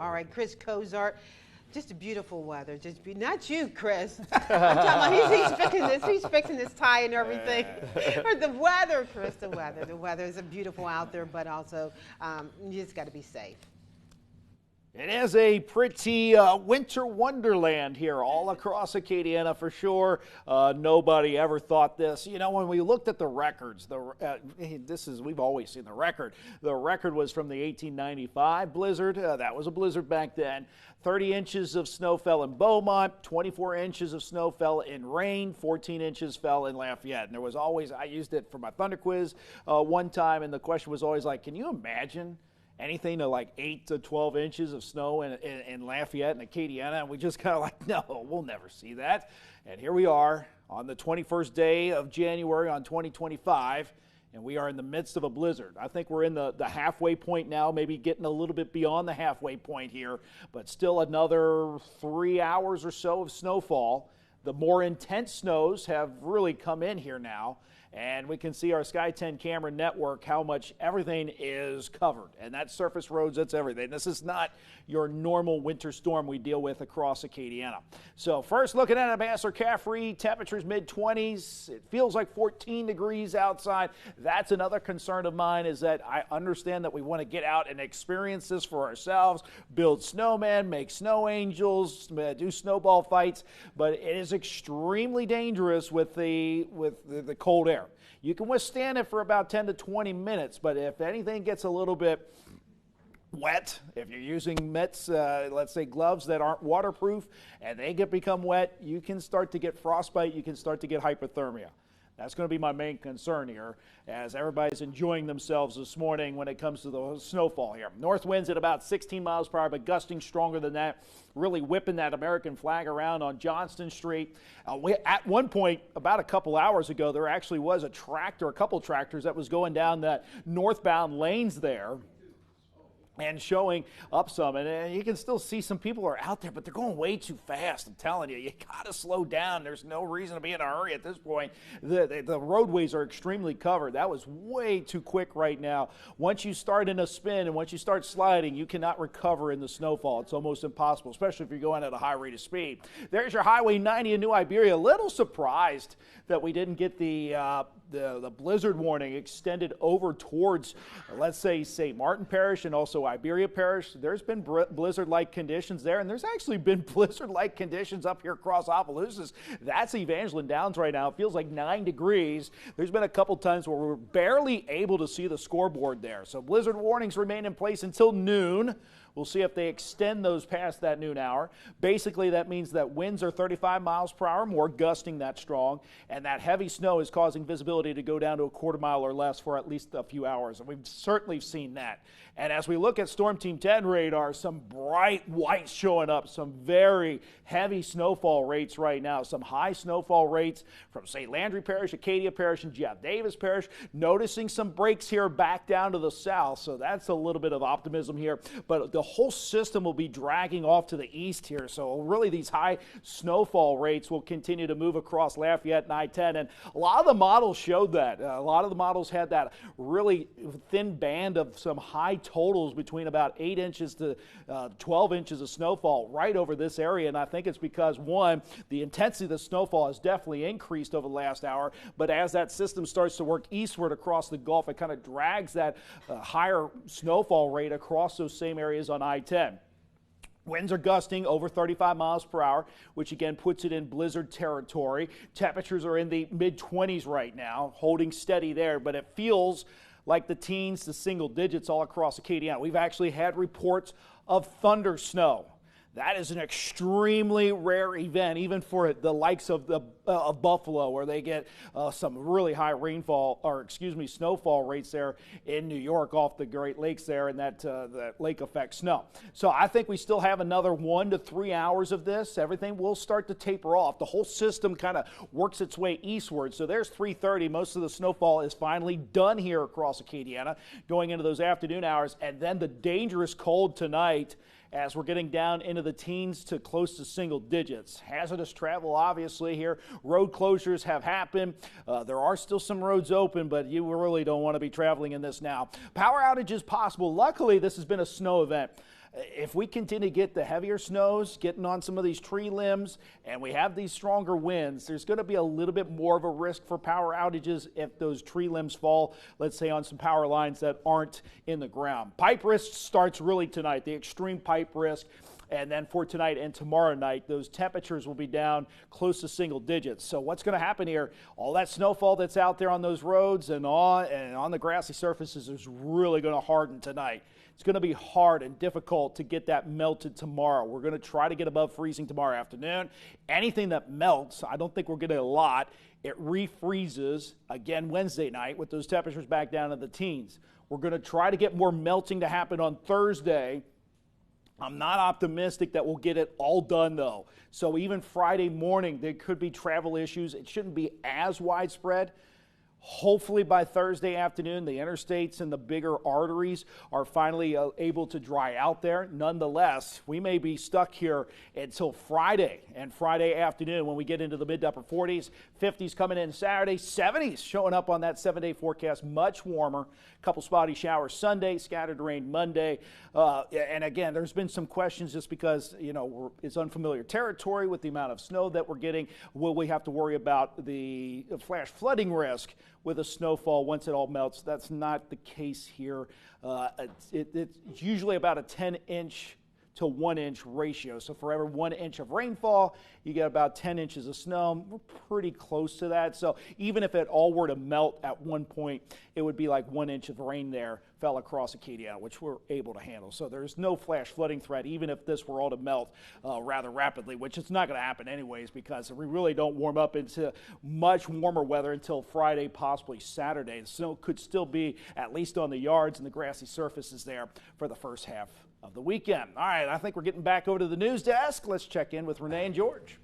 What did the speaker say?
All right, Chris Cozart. Just a beautiful weather. Not you, Chris. I'm talking about he's fixing this tie and everything. Or the weather, Chris, the weather. The weather is beautiful out there, but also you just got to be safe. It is a pretty winter wonderland here all across Acadiana for sure. Nobody ever thought this. You know, when we looked at the records, we've always seen the record. The record was from the 1895 blizzard. That was a blizzard back then. 30 inches of snow fell in Beaumont, 24 inches of snow fell in Rain, 14 inches fell in Lafayette. And there was always, I used it for my Thunder Quiz one time, and the question was always like, can you imagine anything to like 8 to 12 inches of snow in Lafayette and Acadiana? And we just kind of like, no, we'll never see that. And here we are on the 21st day of January on 2025, and we are in the midst of a blizzard. I think we're in the halfway point now, maybe getting a little bit beyond the halfway point here, but still another 3 hours or so of snowfall. The more intense snows have really come in here now, and we can see our Sky 10 camera network how much everything is covered. And that's surface roads, that's everything. This is not your normal winter storm we deal with across Acadiana. So first looking at Ambassador Caffrey, temperatures mid-20s. It feels like 14 degrees outside. That's another concern of mine, is that I understand that we want to get out and experience this for ourselves, build snowmen, make snow angels, do snowball fights, but it is extremely dangerous with the cold air. You can withstand it for about 10 to 20 minutes, but if anything gets a little bit wet, if you're using mitts, let's say gloves that aren't waterproof, and they become wet, you can start to get frostbite, you can start to get hypothermia. That's going to be my main concern here, as everybody's enjoying themselves this morning when it comes to the snowfall here. North winds at about 16 miles per hour, but gusting stronger than that, really whipping that American flag around on Johnston Street. At one point, about a couple hours ago, there actually was a couple tractors that was going down that northbound lanes there and showing up some, and you can still see some people are out there, but they're going way too fast. I'm telling you, you got to slow down. There's no reason to be in a hurry at this point. The roadways are extremely covered. That was way too quick right now. Once you start in a spin and once you start sliding, you cannot recover in the snowfall. It's almost impossible, especially if you're going at a high rate of speed. There's your Highway 90 in New Iberia. A little surprised that we didn't get the blizzard warning extended over towards, let's say, St. Martin Parish and also Iberia Parish. There's been blizzard-like conditions there, and there's actually been blizzard-like conditions up here across Opelousas. That's Evangeline Downs right now. It feels like 9 degrees. There's been a couple times where we're barely able to see the scoreboard there. So blizzard warnings remain in place until noon. We'll see if they extend those past that noon hour. Basically, that means that winds are 35 miles per hour, more gusting that strong, and that heavy snow is causing visibility to go down to a quarter mile or less for at least a few hours, and we've certainly seen that. And as we look at Storm Team 10 radar, some bright whites showing up, some very heavy snowfall rates right now, some high snowfall rates from St. Landry Parish, Acadia Parish, and Jeff Davis Parish. Noticing some breaks here back down to the south, so that's a little bit of optimism here. But the whole system will be dragging off to the east here, so really these high snowfall rates will continue to move across Lafayette and I-10. And a lot of the models showed that. A lot of the models had that really thin band of some high totals between about 8 inches to 12 inches of snowfall right over this area. And I think it's because, one, the intensity of the snowfall has definitely increased over the last hour, but as that system starts to work eastward across the Gulf, it kind of drags that higher snowfall rate across those same areas on I-10. Winds are gusting over 35 miles per hour, which again puts it in blizzard territory. Temperatures are in the mid-20s right now, holding steady there, but it feels like the teens to single digits all across Acadiana. We've actually had reports of thunder snow. That is an extremely rare event, even for the likes of Buffalo, where they get some really high snowfall rates there in New York off the Great Lakes there, and that lake effect snow. So I think we still have another 1 to 3 hours of this. Everything will start to taper off. The whole system kind of works its way eastward. So there's 3:30. Most of the snowfall is finally done here across Acadiana, going into those afternoon hours, and then the dangerous cold tonight, as we're getting down into the teens to close to single digits. Hazardous travel, obviously, here. Road closures have happened. There are still some roads open, but you really don't want to be traveling in this now. Power outages possible. Luckily, this has been a snow event. if we continue to get the heavier snows, getting on some of these tree limbs, and we have these stronger winds, there's going to be a little bit more of a risk for power outages if those tree limbs fall, let's say on some power lines that aren't in the ground. Pipe risk starts really tonight, the extreme pipe risk. And then for tonight and tomorrow night, those temperatures will be down close to single digits. So what's going to happen here? All that snowfall that's out there on those roads and on the grassy surfaces is really going to harden tonight. It's going to be hard and difficult to get that melted tomorrow. We're going to try to get above freezing tomorrow afternoon. Anything that melts, I don't think we're getting a lot. It refreezes again Wednesday night with those temperatures back down to the teens. We're going to try to get more melting to happen on Thursday. I'm not optimistic that we'll get it all done, though. So even Friday morning, there could be travel issues. It shouldn't be as widespread. Hopefully by Thursday afternoon, the interstates and the bigger arteries are finally able to dry out there. Nonetheless, we may be stuck here until Friday and Friday afternoon when we get into the mid to upper 40s, 50s coming in Saturday, 70s showing up on that 7-day forecast, much warmer. A couple spotty showers Sunday, scattered rain Monday. And again, there's been some questions just because, it's unfamiliar territory with the amount of snow that we're getting. Will we have to worry about the flash flooding risk with a snowfall once it all melts? That's not the case here. It's usually about a 10-inch to 1-inch ratio. So for every 1 inch of rainfall, you get about 10 inches of snow. We're pretty close to that. So even if it all were to melt at one point, it would be like 1 inch of rain there fell across Acadiana, which we're able to handle. So there's no flash flooding threat, even if this were all to melt rather rapidly, which it's not going to happen anyways because we really don't warm up into much warmer weather until Friday, possibly Saturday. The snow could still be at least on the yards and the grassy surfaces there for the first half of the weekend. All right, I think we're getting back over to the news desk. Let's check in with Renee and George.